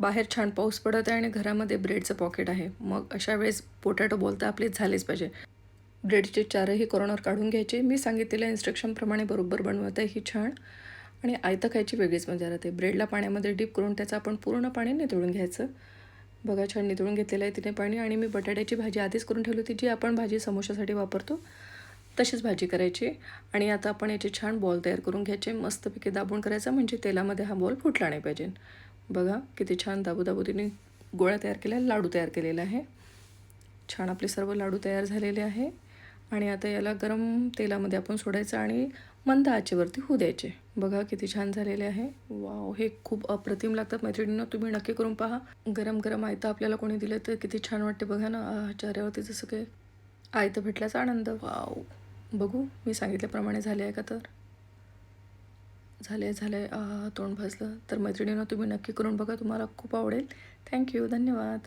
बाहेर छान पाऊस पडत आहे आणि घरामध्ये ब्रेडचं पॉकेट आहे. मग अशा वेळेस पोटॅटो बॉल तर आपले झालेच पाहिजे. ब्रेडचे चारही कॉर्नर काढून घ्यायचे. मी सांगितलेल्या इन्स्ट्रक्शनप्रमाणे बरोबर बनवत आहे ही छान. आणि आयतं खायची वेगळीच मजा राहते. ब्रेडला पाण्यामध्ये डीप करून त्याचं आपण पूर्ण पाणी निथळून घ्यायचं. बघा छान निथळून घेतलेलं आहे तिने पाणी. आणि मी बटाट्याची भाजी आधीच करून ठेवली होती, जी आपण भाजी समोशासाठी वापरतो तशीच भाजी करायची. आणि आता आपण याचे छान बॉल तयार करून घ्यायचे. मस्तपैकी दाबून करायचा, म्हणजे तेलामध्ये हा बॉल फुटला नाही पाहिजे. बघा किती छान दाबू तिने गोळा तयार केला, लाडू तयार केलेला आहे. छान आपले सर्व लाडू तयार झालेले आहे. आणि आता याला गरम तेलामध्ये आपण सोडायचं आणि मंद आचेवरती होऊ द्यायचे. बघा किती छान झालेले आहे. वाव, हे खूप अप्रतिम लागतात मैत्रिणींनो, तुम्ही नक्की करून पहा. गरम गरम आयतं आपल्याला कोणी दिलं तर किती छान वाटते बघा ना. चेहऱ्यावरती जसं काही आयतं भेटल्याचा आनंद. वाव, बघू मी सांगितल्याप्रमाणे झाले आहे का? तर झाले तोंड भाजलं. तर मैत्रिणींनो, तुम्ही नक्की करून बघा, तुम्हाला खूप आवडेल. थँक्यू, धन्यवाद.